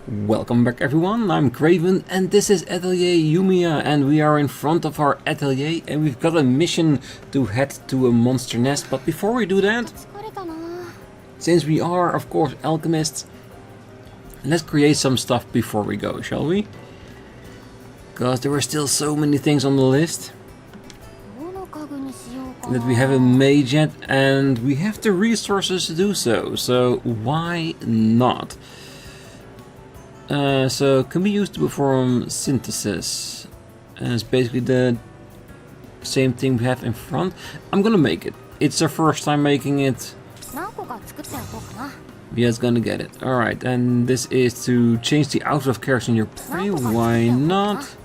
Welcome back everyone, I'm Craven and this is Atelier Yumia and we are in front of our atelier and we've got a mission to head to a monster nest. But before we do that, since we are of course alchemists, let's create some stuff before we go, shall we? Because there were still so many things on the list that we haven't made yet and we have the resources to do so, so why not? So can be used to perform synthesis, and it's basically the same thing we have in front. I'm gonna make it. It's our first time making it. Yeah, it's gonna get it. Alright, and this is to change the outfit of characters in your party. Why not?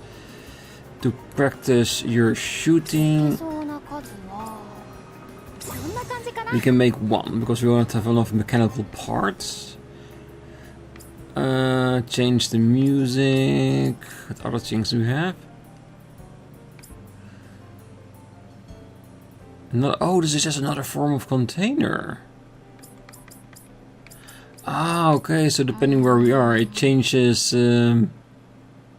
To practice your shooting. We can make one because we want to have a lot of mechanical parts. Change the music. What other things do we have? Oh, this is just another form of container. Ah, okay, so depending where we are, it changes. You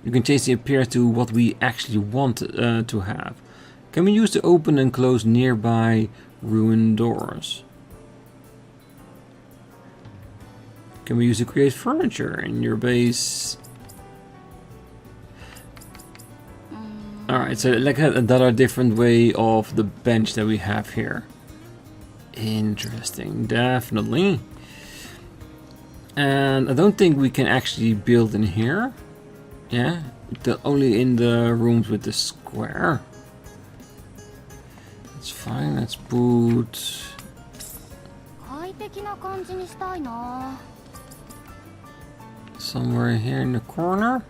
can change the appearance to what we actually want to have. Can we use to open and close nearby ruined doors? Can we use to create furniture in your base? Alright, so like another different way of the bench that we have here. Interesting, definitely. And I don't think we can actually build in here. Yeah, only in the rooms with the square. That's fine, let's put... somewhere here in the corner.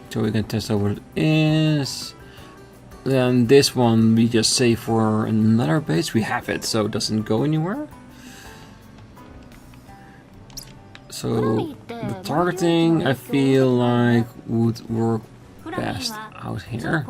So we can test out what it is. Then this one we just save for another base. We have it, so it doesn't go anywhere. So the targeting I feel like would work best out here.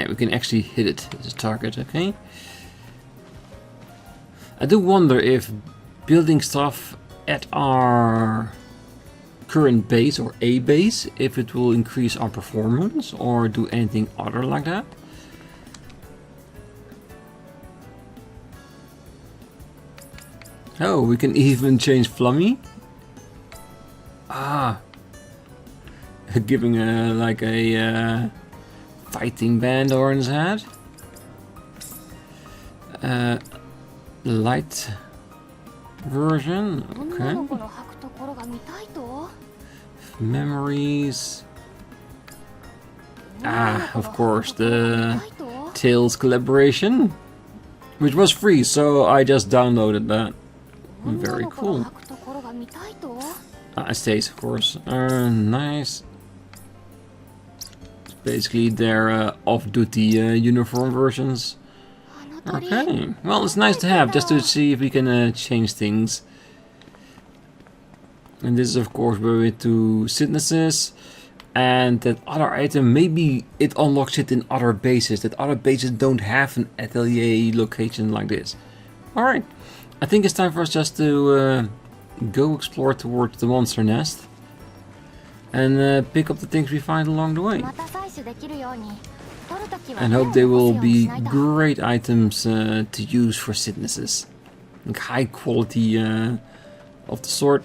We can actually hit it as a target, okay? I do wonder if building stuff at our current base or a base, if it will increase our performance or do anything other like that. Oh, we can even change Flummy. Ah, giving like a fighting band on his head. Light version, okay. Memories. Ah, of course, the Tales collaboration, which was free, so I just downloaded that. Very cool. It stays, of course. Nice. It's basically their off-duty uniform versions. Okay, well, it's nice to have, just to see if we can change things. And this is of course where we do synthesis, and that other item, maybe it unlocks it in other bases, that other bases don't have an atelier location like this. Alright, I think it's time for us just to go explore towards the monster nest and pick up the things we find along the way. And hope they will be great items to use for synthesis. Like high quality of the sort.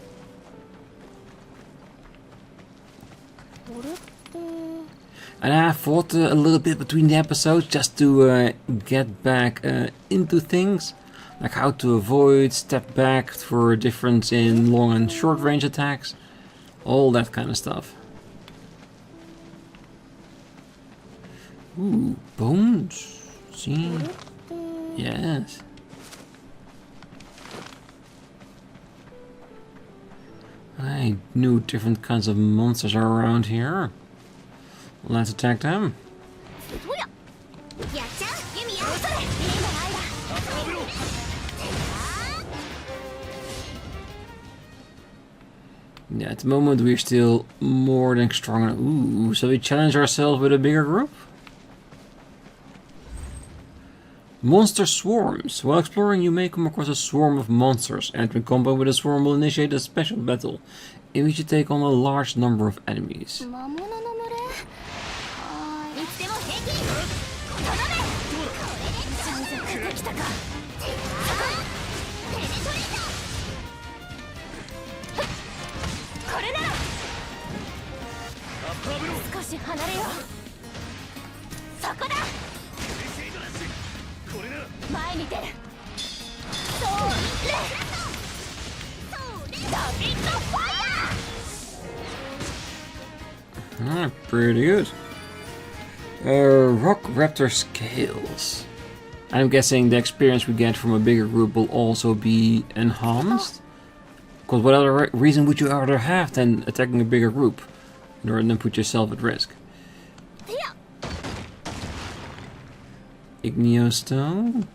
And I thought a little bit between the episodes just to get back into things. Like how to avoid, step back for a difference in long and short range attacks. All that kind of stuff. Ooh, bones. See? Yes. I knew different kinds of monsters are around here. Let's attack them. Yeah, at the moment we're still more than strong. Ooh, so we challenge ourselves with a bigger group? Monster swarms. While exploring, you may come across a swarm of monsters. Entering combat with a swarm will initiate a special battle, in which you take on a large number of enemies. Ah, pretty good. Rock Raptor Scales. I'm guessing the experience we get from a bigger group will also be enhanced. Because what other reason would you rather have than attacking a bigger group in order to put yourself at risk? Igneostone.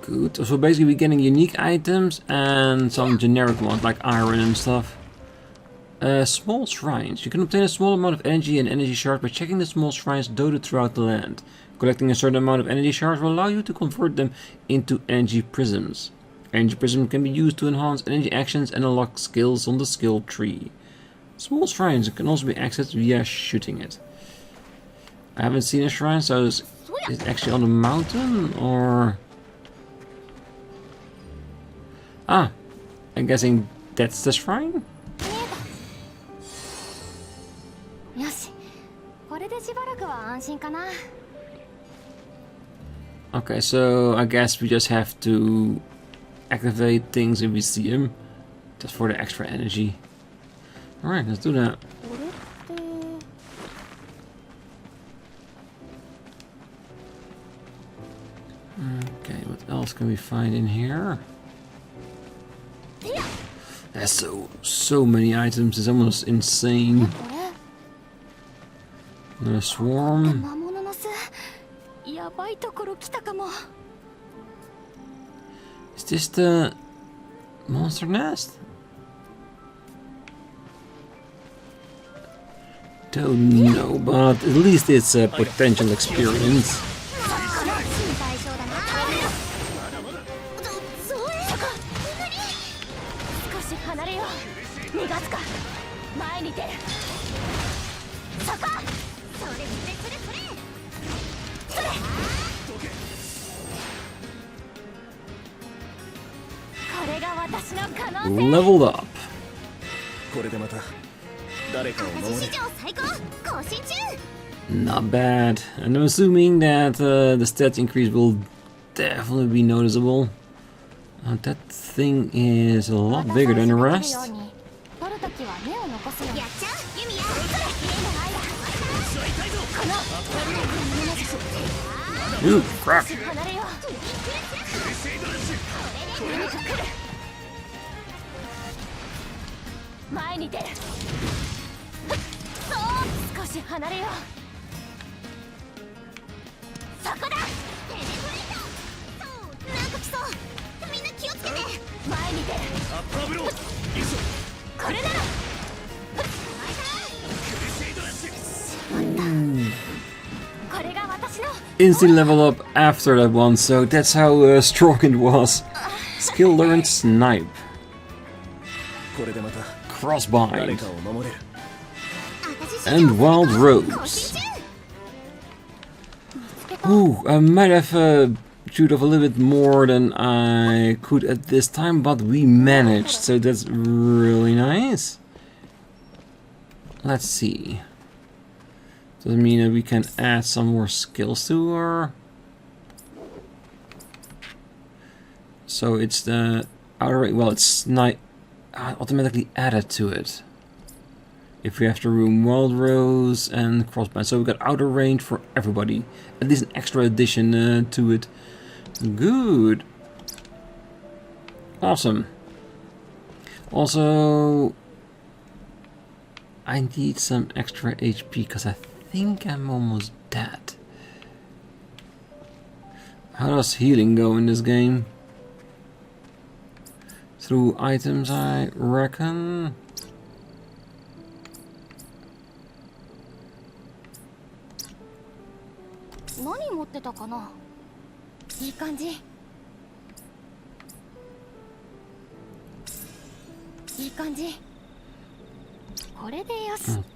Good. So basically we're getting unique items and some generic ones like iron and stuff. Small shrines. You can obtain a small amount of energy and energy shards by checking the small shrines dotted throughout the land. Collecting a certain amount of energy shards will allow you to convert them into energy prisms. Energy prisms can be used to enhance energy actions and unlock skills on the skill tree. Small shrines can also be accessed via shooting it. I haven't seen a shrine, so is it actually on the mountain or... Ah, I'm guessing that's the shrine? Okay, so I guess we just have to activate things if we see them, just for the extra energy. Alright, let's do that. Okay, what else can we find in here? There's so many items, it's almost insane. Another swarm. Is this the monster nest? Don't know, but at least it's a potential experience. Leveled up. Not bad. And I'm assuming that the stats increase will definitely be noticeable. That thing is a lot bigger than the rest. Ooh, crap. Instant level up after that one, so that's how strong it was. Skill learned Snipe. Crossbind. And Wild Rose. Ooh, I might have shoot off a little bit more than I could at this time, but we managed, so that's really nice. Let's see. Does it mean that we can add some more skills to her? So it's the outer, well, it's not automatically added to it. If we have to room Wild Rose and Crossbind, so we got outer range for everybody. At least an extra addition to it. Good. Awesome. Also, I need some extra HP because I think I'm almost dead. How does healing go in this game? Through items, I reckon.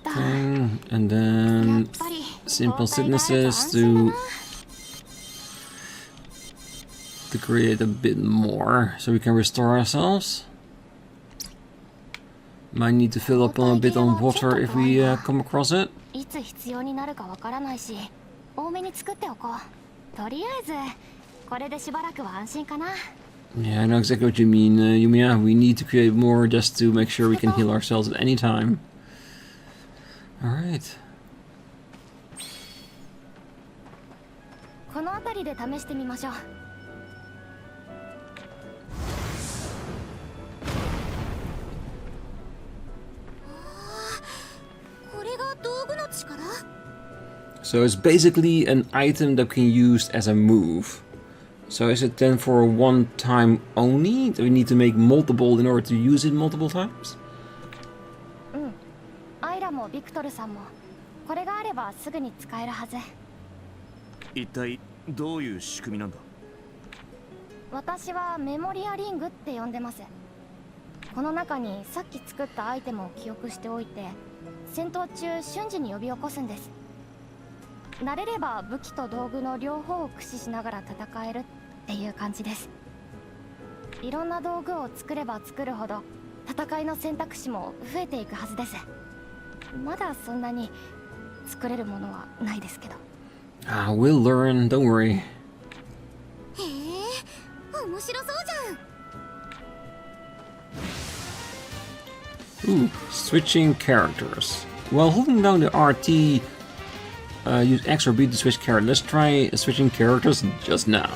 Okay, and then simple sicknesses to create a bit more, so we can restore ourselves. Might need to fill up a bit on water if we come across it. Yeah, I know exactly what you mean, Yumia. We need to create more just to make sure we can heal ourselves at any time. Alright. So it's basically an item that can be used as a move. So is it then for one time only? Do we need to make multiple in order to use it multiple times? Ah, we'll learn, don't worry. Ooh, switching characters. While holding down the RT, use X or B to switch characters. Let's try switching characters just now.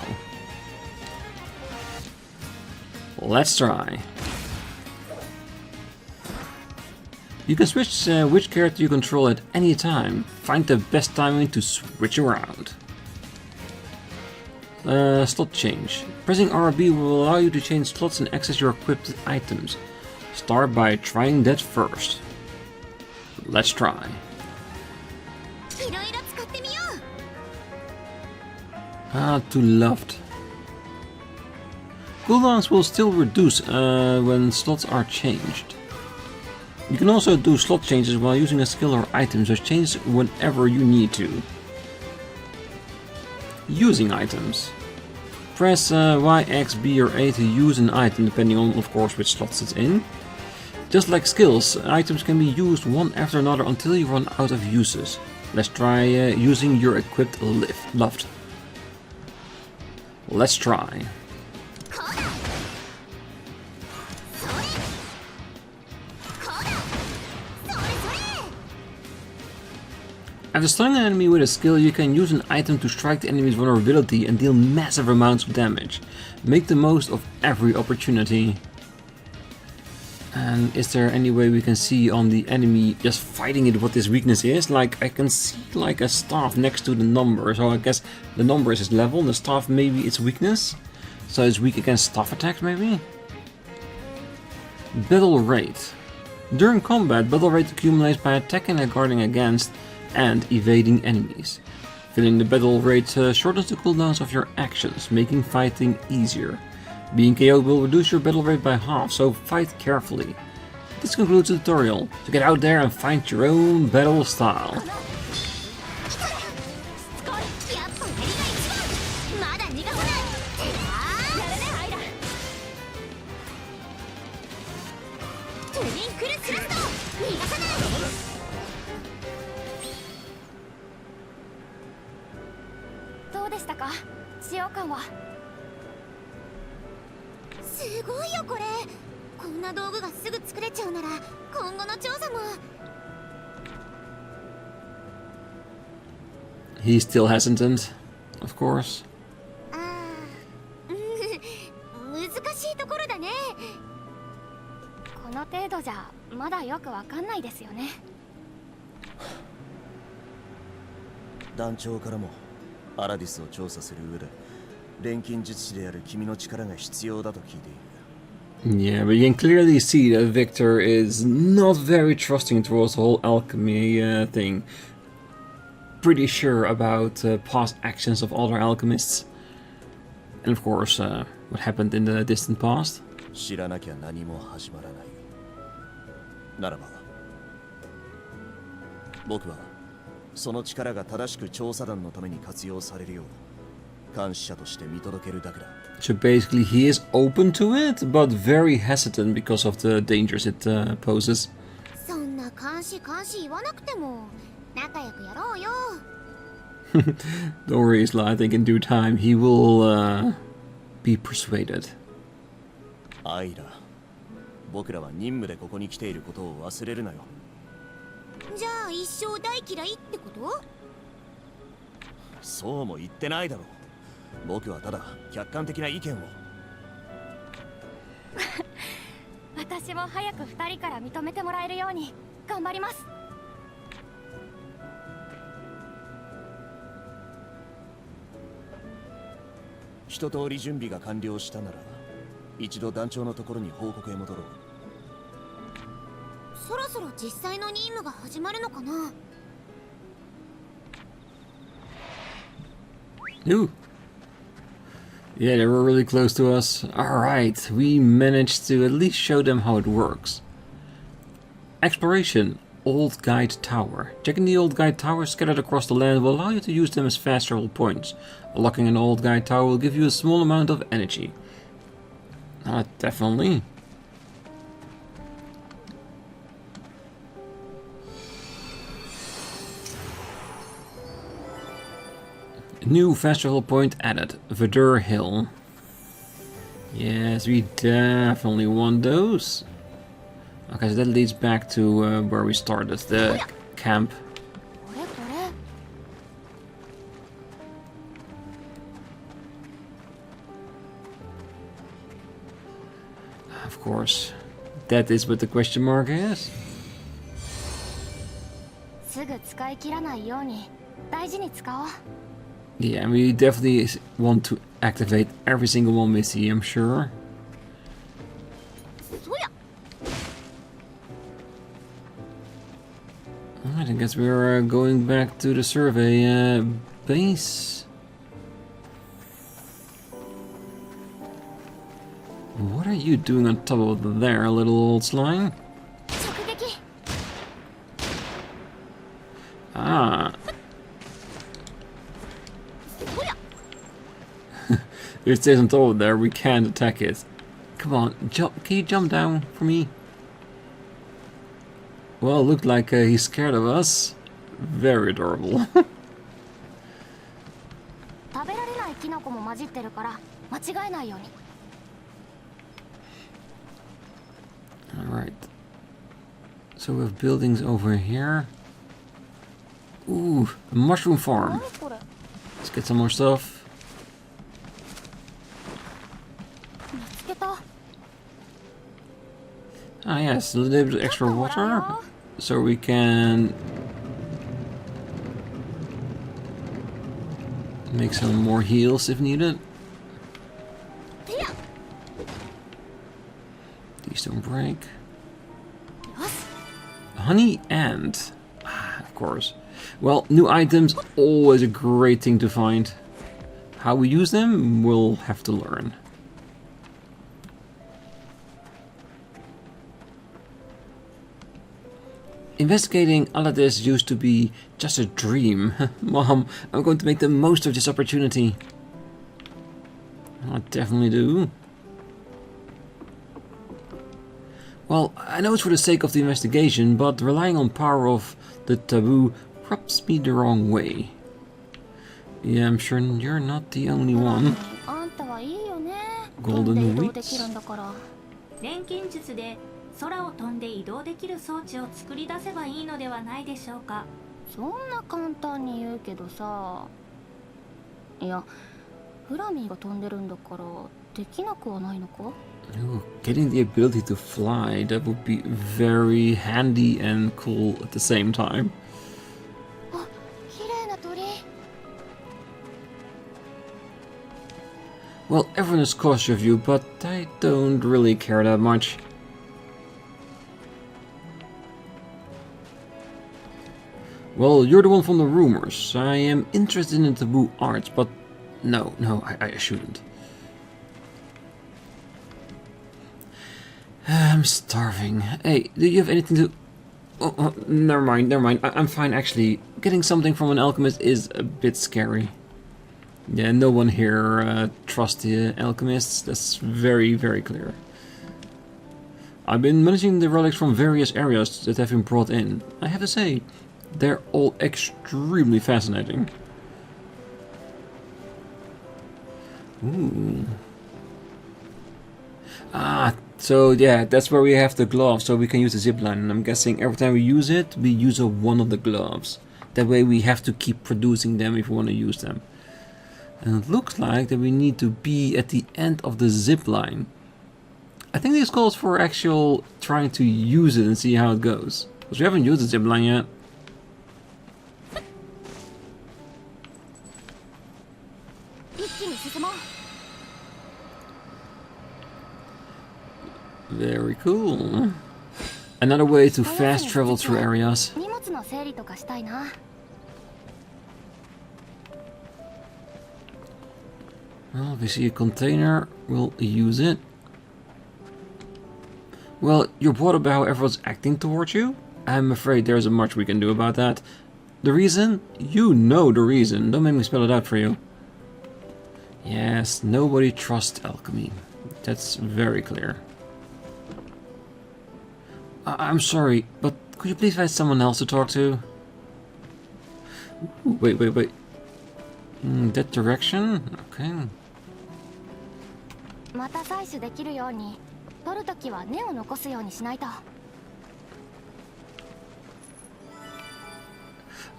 Let's try. You can switch which character you control at any time. Find the best timing to switch around. Slot change. Pressing RB will allow you to change slots and access your equipped items. Start by trying that first. Let's try. Ah, to loved. Cooldowns will still reduce when slots are changed. You can also do slot changes while using a skill or item, so change whenever you need to. Using items. Press Y, X, B or A to use an item, depending on, of course, which slots it's in. Just like skills, items can be used one after another until you run out of uses. Let's try using your equipped loved. Let's try. After stunning an enemy with a skill, you can use an item to strike the enemy's vulnerability and deal massive amounts of damage. Make the most of every opportunity. And is there any way we can see on the enemy just fighting it what this weakness is? Like, I can see like a staff next to the number, so I guess the number is his level and the staff maybe its weakness. So it's weak against staff attacks maybe? Battle rate. During combat, battle rate accumulates by attacking and guarding against and evading enemies. Filling the battle rate shortens the cooldowns of your actions, making fighting easier. Being KO'd will reduce your battle rate by half, so fight carefully. This concludes the tutorial, so get out there and find your own battle style. He's still hesitant, of course. 度じゃまだよくわかんないですよね。団長からもアラディスを調査する上で錬金術師である君の力が必要だと聞いている。Yeah, but you can clearly see that Victor is not very trusting towards the whole alchemy thing. Pretty sure about past actions of other alchemists. And of course, what happened in the distant past. 知らなきゃ何も始まらない。ならば、僕はその力が正しく調査団のために活用されるよう監視者として見届けるだけだ。So basically, he is open to it, but very hesitant because of the dangers it poses. そんな監視言わなくても仲良くやろうよ。Don't worry, Isla. I think in due time he will be persuaded. アイラ、僕らは任務でここに来ていることを忘れるなよ。じゃあ一生大嫌いってこと？そうも言ってないだろう。僕はただ客観的な意見を。私も早く2人から認めてもらえるように頑張ります。一通り準備が完了したなら一度団長のところに報告へ戻ろう。そろそろ実際の任務が始まるのかな。Ooh. Yeah, they were really close to us. Alright, we managed to at least show them how it works. Exploration. Old Guide Tower. Checking the Old Guide Tower scattered across the land will allow you to use them as fast travel points. Unlocking an Old Guide Tower will give you a small amount of energy. Definitely. New fast travel point added. Verdure Hill. Yes, we definitely want those. Okay, so that leads back to where we started, the camp. Of course, that is what the question mark is. すぐ使い切らないように大事に使おう。Yeah, and we definitely want to activate every single one we see, I'm sure. Alright, I guess we're going back to the survey base. What are you doing on top of there, little old slime? Ah. If it stays on top of there, we can't attack it. Come on, jump! Can you jump down for me? Well, it looked like he's scared of us. Very adorable. Alright. So we have buildings over here. Ooh, a mushroom farm. Let's get some more stuff. Ah yes, a little bit of extra water. So we can make some more heals if needed. These don't break. Honey and... of course. Well, new items, always a great thing to find. How we use them, we'll have to learn. Investigating Aladiss used to be just a dream. Mom, I'm going to make the most of this opportunity. I definitely do. Well, I know it's for the sake of the investigation, but relying on power of the taboo rubs me the wrong way. Yeah, I'm sure you're not the only one. Golden Weeks? 空を飛んで移動できる装置を作り出せばいいのではないでしょうか。そんな簡単に言うけどさ。いや、フラミーが飛んでるんだからできなくはないのか？ Ooh, getting the ability to fly, that would be very handy and cool at the same time. あ、綺麗な鳥。 Well, everyone is cautious of you, but I don't really care that much. Well, you're the one from the rumors. I am interested in taboo arts, but no, I shouldn't. I'm starving. Hey, do you have anything to... Oh, never mind. I'm fine, actually. Getting something from an alchemist is a bit scary. Yeah, no one here trusts the alchemists. That's very, very clear. I've been managing the relics from various areas that have been brought in. I have to say, they're all extremely fascinating. Ooh. Ah, so yeah, that's where we have the gloves, so we can use the zipline. And I'm guessing every time we use it, we use one of the gloves. That way we have to keep producing them if we want to use them. And it looks like that we need to be at the end of the zipline. I think this calls for actual trying to use it and see how it goes. Because we haven't used the zipline yet. Very cool. Another way to fast travel through areas. Well, if we see a container, we'll use it. Well, you're bothered about how everyone's acting towards you? I'm afraid there isn't much we can do about that. The reason? You know the reason. Don't make me spell it out for you. Yes, nobody trusts alchemy. That's very clear. I'm sorry, but could you please find someone else to talk to? Ooh, wait. That direction? Okay.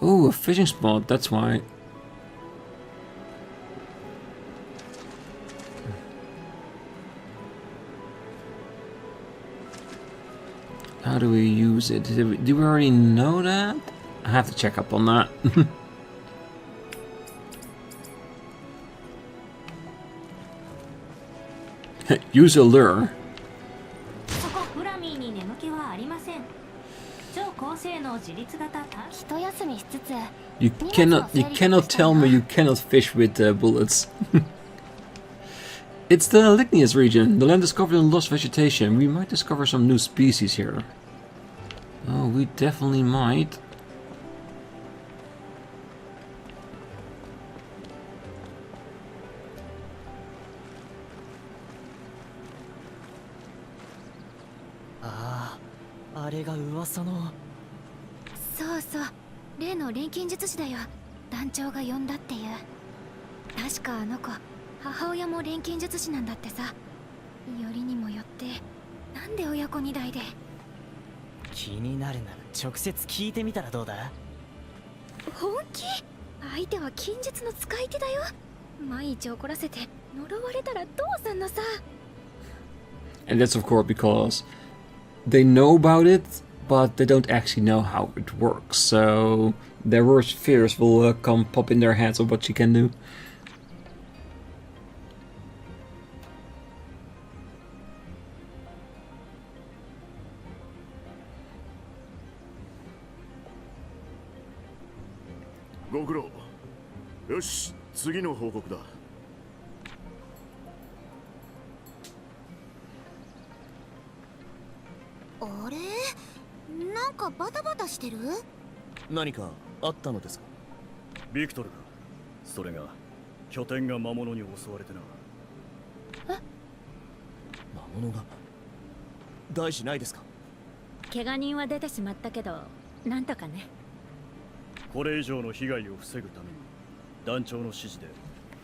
Oh, a fishing spot, that's why. How do we use it? Do we already know that? I have to check up on that. Use a lure. You cannot tell me you cannot fish with bullets. It's the Aladissian region, the land discovered in lost vegetation. We might discover some new species here. Oh, we definitely might. And that's of course because they know about it, but they don't actually know how it works. So their worst fears will come pop in their heads of what she can do. Victor それが拠点が魔物に襲われてな。魔物が大事ないですか？怪我人は出てしまったけど、なんとかね。これ以上の被害を防ぐために団長の指示で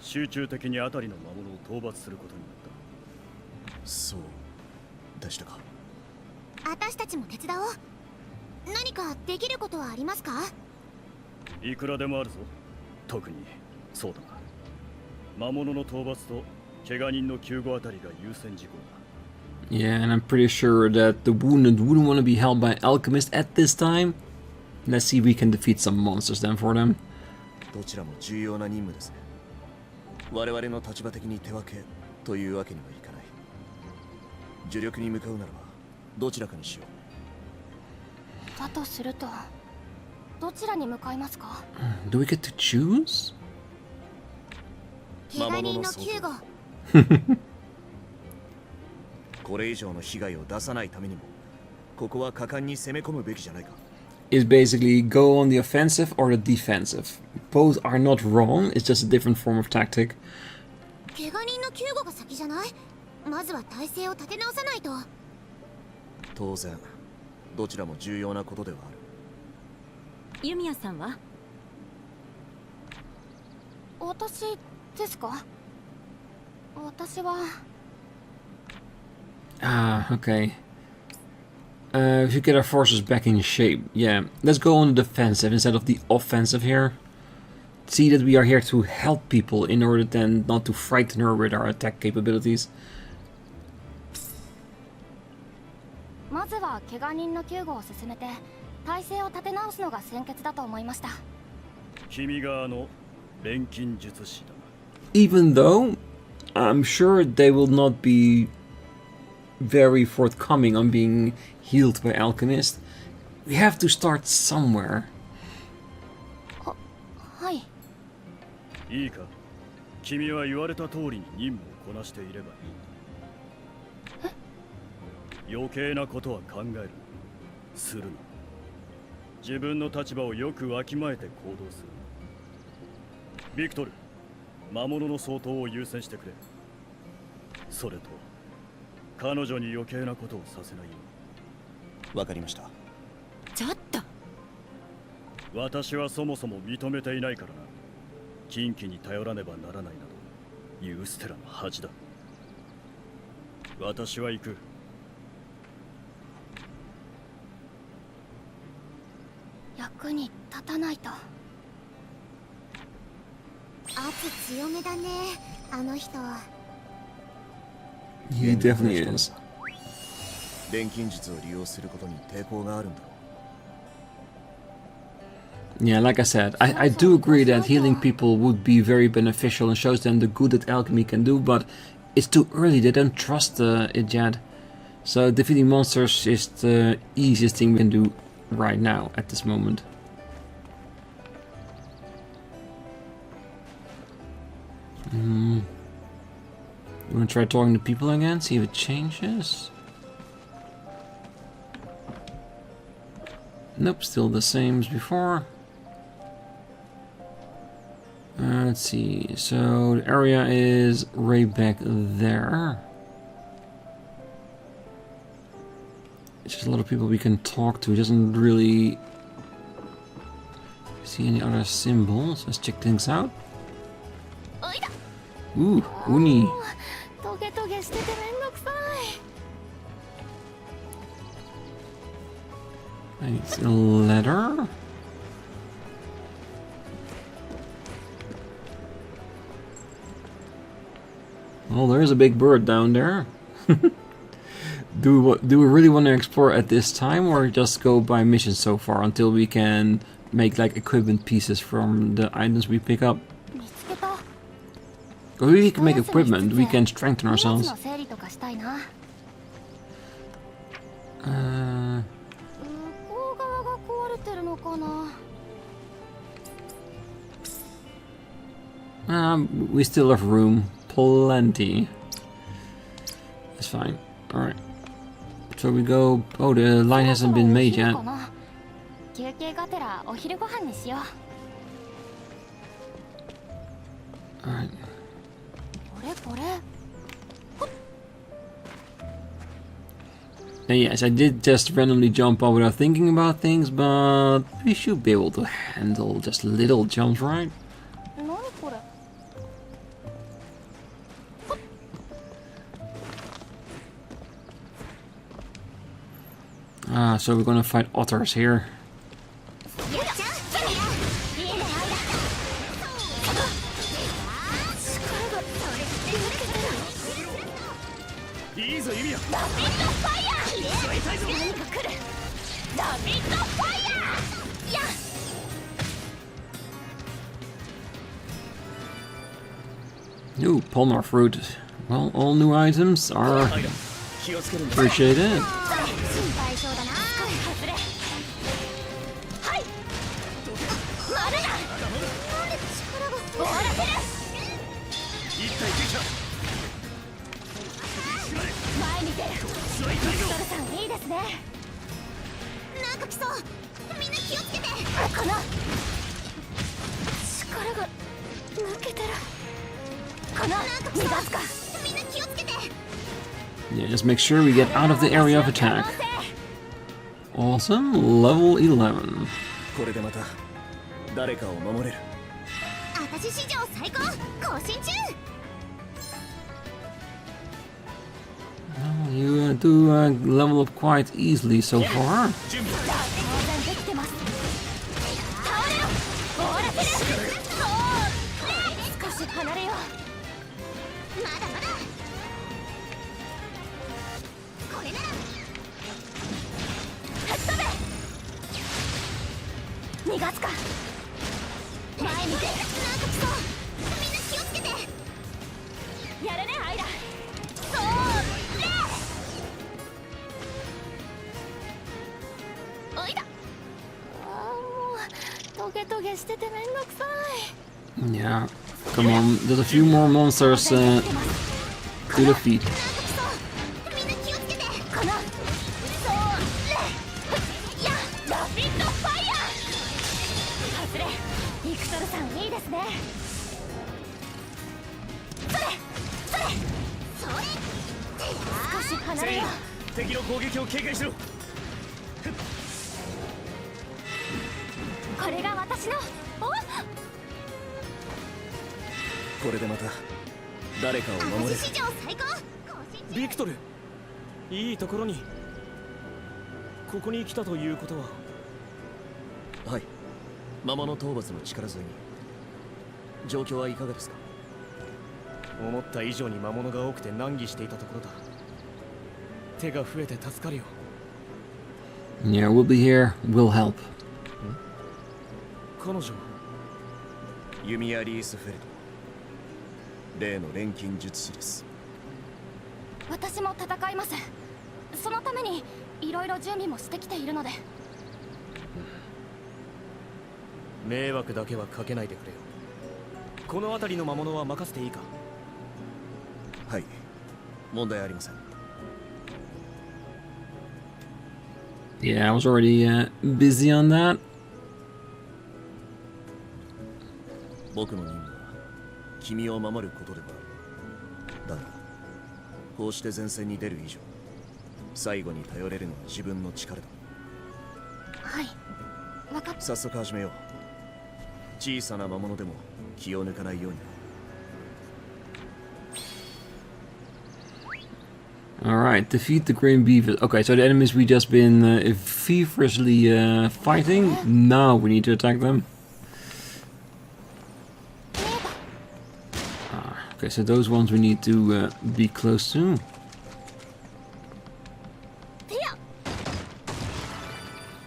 集中的にあたりの魔物を討伐することになった。そうでしたか。私たちも手伝おう。何かできることはありますか？いくらでもあるぞ。特にそうだな。魔物の討伐と怪我人の救護あたりが優先事項だ。Yeah, and I'm pretty sure that the wounded wouldn't want to be held by alchemists at this time. Let's see if we can defeat some monsters then for them. どちらも重要な任務ですね。我々の立場的に手分けというわけにはいかない。呪力に向かうならばどちらかにしよう。だとするとどちらに向かいますか？ Do we get to choose? 怪我人の救護。これ以上の被害を出さないためにも、ここは果敢に攻め込むべきじゃないか。Is basically go on the offensive or the defensive. Both are not wrong, it's just a different form of tactic. 怪我人の救護が先じゃない？まずは体勢を立て直さないと。当然、どちらも重要なことではある。ユミヤさんは？私ですか？私は。Ah, okay. We should get our forces back in shape. Yeah, let's go on the defensive instead of the offensive here. See that we are here to help people in order then not to frighten her with our attack capabilities. まずは怪我人の救護を進めて体勢を立て直すのが先決だと思いました。君側の錬金術師だ。Even though I'm sure they will not be very forthcoming on being healed by alchemists, we have to start somewhere. はい。いいか、君は言われた通りに任務をこなしていればいい。余計なことは考える。するな。自分の立場をよくわきまえて行動する。ビクトル、魔物の相当を優先してくれ。それと彼女に余計なことをさせないように。わかりました。ちょっと。私はそもそも認めていないからな。禁忌に頼らねばならないなどユーステラの恥だ。私は行く。役に立たないと。圧強めだね、あの人は。He definitely is. 錬金術を利用することに抵抗があるんだろう。Yeah, like I said, I do agree that healing people would be very beneficial and shows them the good that alchemy can do, but it's too early, they don't trust it yet. So defeating monsters is the easiest thing we can do right now, at this moment. You wanna try talking to people again, see if it changes? Nope, still the same as before. Let's see, so the area is right back there. It's just a lot of people we can talk to. It doesn't really see any other symbols. Let's check things out. Ooh, uni. トゲトゲしててめんどくさい。 It's a letter. Well, there's a big bird down there. Do we really want to explore at this time, or just go by mission so far until we can make like equipment pieces from the items we pick up? 見つけた。 Or we can make equipment, we can strengthen 荷 ourselves. 物の整理とかしたいな。 Uh, 向こう側が壊れてるのかな。 we still have room. Plenty. It's fine. Alright. So we go... Oh, the line hasn't been made yet. 休憩がてらお昼ご飯にしよう。 Alright. これ。 Now, yes, I did just randomly jump up without thinking about things, but we should be able to handle just little jumps, right? 何これ。 Ah, so we're gonna fight otters here. ぞユミヤ。ラビットファイヤー。何か来る。ラビットファイヤー。やっ。Ooh, Palmar fruit. Well, all new items are 気をつけるんだ。 appreciated. 心配性だな。外れ。はい。まるな。なんで力が終わらせる。一体できた。前見てる。ビクトルさんいいですね。なんか来そう。みんな気をつけて。この力が抜けてる。この逃がすか。みんな気をつけて。 Yeah, just make sure we get out of the area of attack. Awesome, level 11. これでまた誰かを守れる。私史上最高更新中。 Well, you do level up quite easily so far. 準備。当然できてます。倒れよ。終わらせる。そう。少し離れよう。まだまだ。これなら。吹っ飛べ。逃がすか。前見て。なんか来そう。みんな気をつけて。やるねアイラ。そうれ。おいだ。もうトゲトゲしててめんどくさい。 Yeah, come on, there's a few more monsters to defeat. みんな気をつけて。このそうれ。やラビットファイヤー。外れ。ビクトルさんいいですね。それそれそれ。少し離れよう。敵の攻撃を警戒しろ。これが私の。お。これでまた誰かを守れる。私史上最高更新中。ビクトル、いいところに。ここに来たということは。はい、魔物討伐の力添えに。状況はいかがですか。思った以上に魔物が多くて難儀していたところだ。手が増えて助かるよ。 Yeah, we'll be here, we'll help. 彼女。ユミア・リースフェルト。例の錬金術師です。私も戦います。そのためにいろいろ準備もしてきているので。迷惑だけはかけないでくれよ。この辺りの魔物は任せていいか。はい、問題ありません。 Yeah, I was already busy on that. 僕の任務は君を守ることでもある。だがこうして前線に出る以上、最後に頼れるのは自分の力だ。はい、分かっ。早速始めよう。小さな魔物でも気を抜かないように。 Alright, defeat the green beaver. Okay, so the enemies we just been feverishly fighting. Now we need to attack them. Okay, so those ones we need to be close to.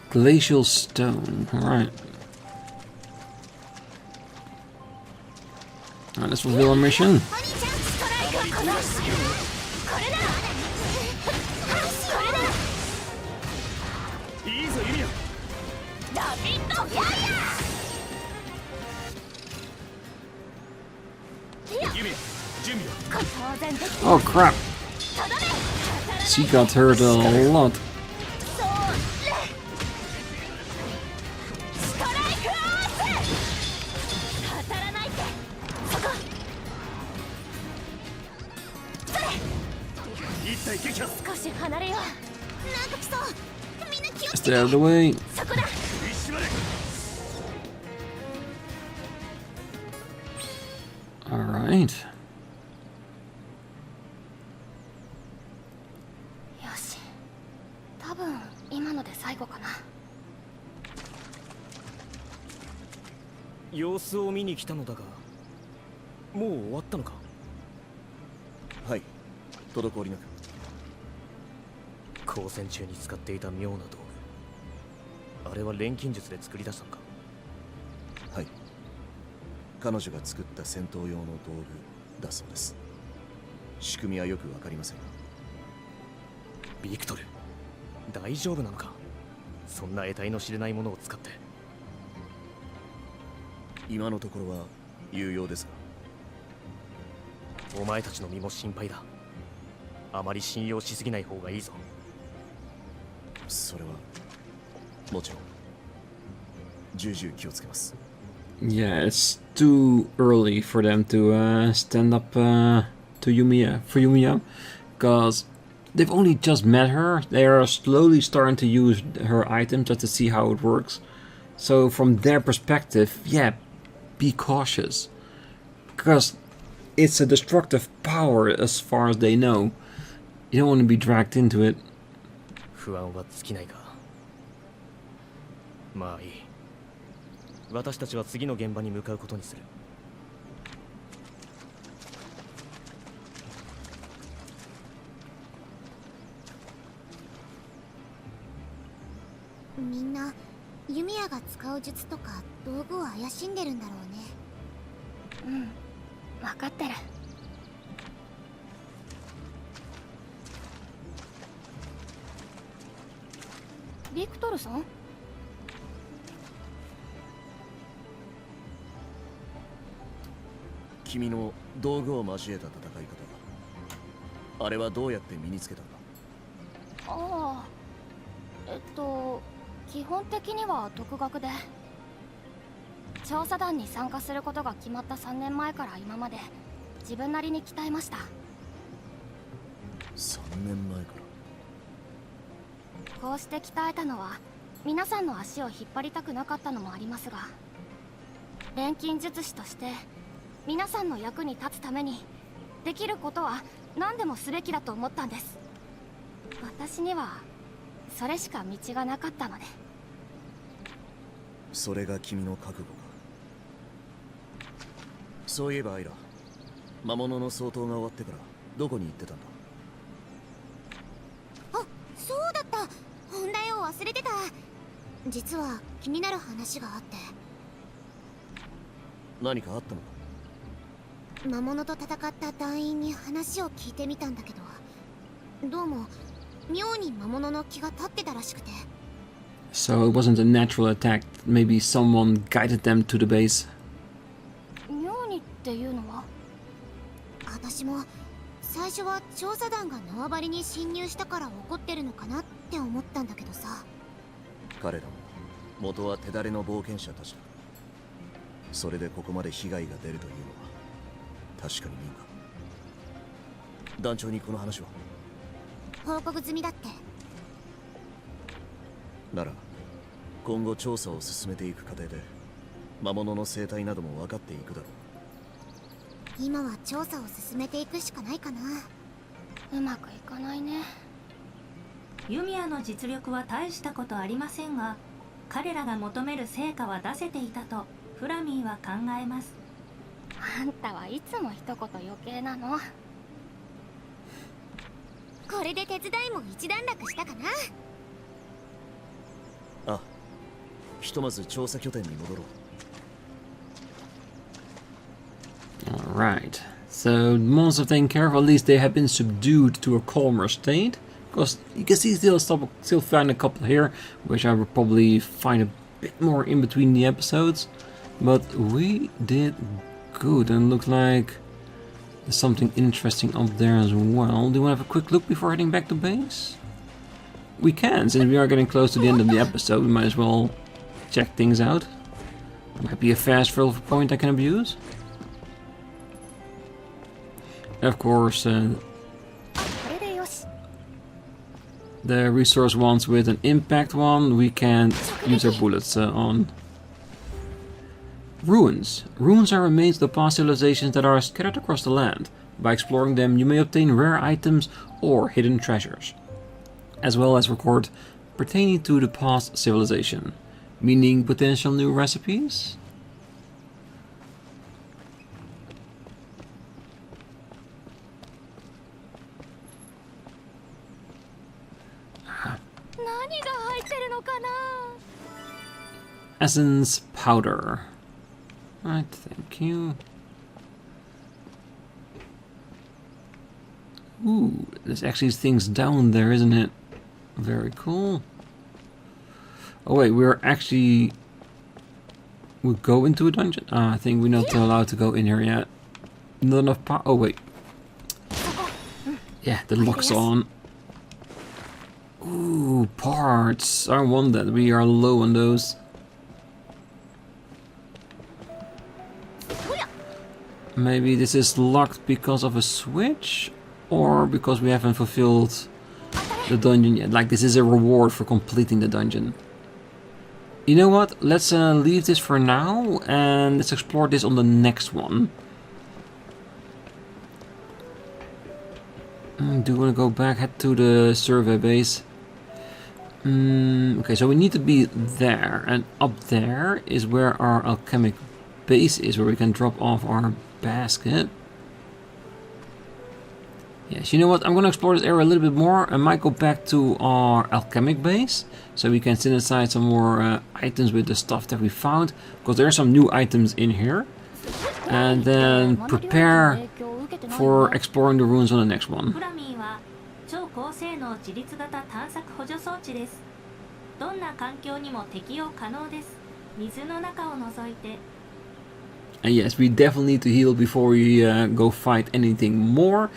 Glacial stone. Alright. Alright, let's fulfill our mission. いいぞユミヤ。ラビットファイヤー。ユミヤ、準備は。当然できて。 Oh crap! She got hurt a lot. ストライクアース。当たらないって。そこ。それ。一体撃破。少し離れよう。なんか来そう。みんな気をつけ Stay て。 out of the way. そこだ。石まで。 Alright. よし。多分今ので最後かな。様子を見に来たのだが、もう終わったのか。はい、滞りなく。交戦中に使っていた妙な道具、あれは錬金術で作り出したのか？はい、彼女が作った戦闘用の道具だそうです。仕組みはよくわかりませんが。ビクトル、大丈夫なのか？そんな得体の知れないものを使って。今のところは有用ですが、お前たちの身も心配だ。あまり信用しすぎない方がいいぞ。それはもちろん重々気をつけます。 Yeah, it's too early for them to stand up to Yumia, for Yumia, because they've only just met her. They are slowly starting to use her items just to see how it works. So from their perspective, yeah, be cautious, because it's a destructive power as far as they know. You don't want to be dragged into it. 不安は尽きないか。まあいい。私たちは次の現場に向かうことにする。みんなユミヤが使う術とか道具を怪しんでるんだろうね。うん、分かってる。ビクトルさん？君の道具を交えた戦い方、あれはどうやって身につけたんだ？ああ、基本的には独学で、調査団に参加することが決まった3年前から今まで自分なりに鍛えました。3年前から。こうして鍛えたのは皆さんの足を引っ張りたくなかったのもありますが、錬金術師として皆さんの役に立つためにできることは何でもすべきだと思ったんです。私にはそれしか道がなかったので。それが君の覚悟か。そういえばアイラ、魔物の相当が終わってからどこに行ってたんだ？あ、そうだった。本題を忘れてた。実は気になる話があって。何かあったのか？魔物と戦った団員に話を聞いてみたんだけど、どうも妙に魔物の気が立ってたらしくて。 So it wasn't a natural attack. Maybe someone guided them to the base. 妙にっていうのは？私も最初は調査団が縄張りに侵入したから怒ってるのかなって思ったんだけどさ。彼らも元は手だれの冒険者たちだ。それでここまで被害が出るというのは確かに民か。団長にこの話は？報告済みだって。なら今後調査を進めていく過程で魔物の生態なども分かっていくだろう。今は調査を進めていくしかないかな。うまくいかないね。ユミヤの実力は大したことありませんが、彼らが求める成果は出せていたとフラミーは考えます。あんたはいつも一言余計なの。これで手伝いも一段落したかな。あ、ひとまず調査拠点に戻ろう。 Alright, so the monsters are taken care of. At least they have been subdued to a calmer state. Because you can see still find a couple here, which I will probably find a bit more in between the episodes. But we did good, and looks like there's something interesting up there as well. Do you want to have a quick look before heading back to base? We can, since we are getting close to the end of the episode. We might as well check things out. Might be a fast travel point I can abuse. And of course, the resource ones with an impact one, we can use our bullets on. Ruins. Ruins are remains of past civilizations that are scattered across the land. By exploring them, you may obtain rare items or hidden treasures, as well as record pertaining to the past civilization, meaning potential new recipes. essence powder. Right, thank you. Ooh, there's actually things down there, isn't it? Very cool. Oh wait, we'll go into a dungeon? I think we're not allowed to go in here yet. Not enough power. Oh wait. Yeah, the lock's on. Ooh, parts. I want that. We are low on those. Maybe this is locked because of a switch? Or because we haven't fulfilled the dungeon yet. Like this is a reward for completing the dungeon. You know what? Let's leave this for now. And let's explore this on the next one. Do you want to go back? Head to the survey base. Okay, so we need to be there. And up there is where our alchemic base is. Where we can drop off our basket. Yes, you know what? I'm going to explore this area a little bit more. I might go back to our alchemic base. So we can synthesize some more items with the stuff that we found. Because there are some new items in here. And then prepare for exploring the ruins on the next one. And yes, we definitely need to heal before we go fight anything more.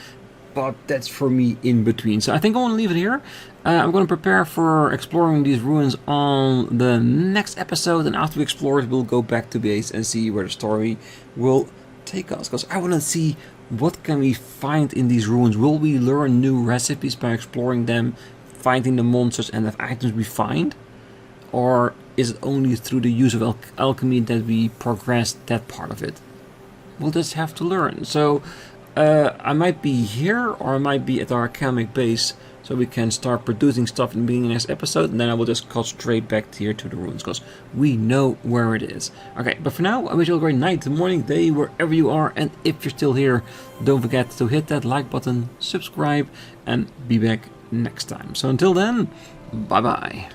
But that's for me in between. So I think I want to leave it here. I'm going to prepare for exploring these ruins on the next episode. And after we explore it, we'll go back to base and see where the story will take us. Because I want to see what can we find in these ruins. Will we learn new recipes by exploring them, finding the monsters and the items we find? Or is it only through the use of alchemy that we progress that part of it? We'll just have to learn. So I might be here or I might be at our alchemic base so we can start producing stuff in the beginning of the next episode, and then I will just cut straight back here to the ruins because we know where it is. Okay, but for now, I wish you all a great night, morning, day, wherever you are, and if you're still here, don't forget to hit that like button, subscribe, and be back next time. So until then, bye bye.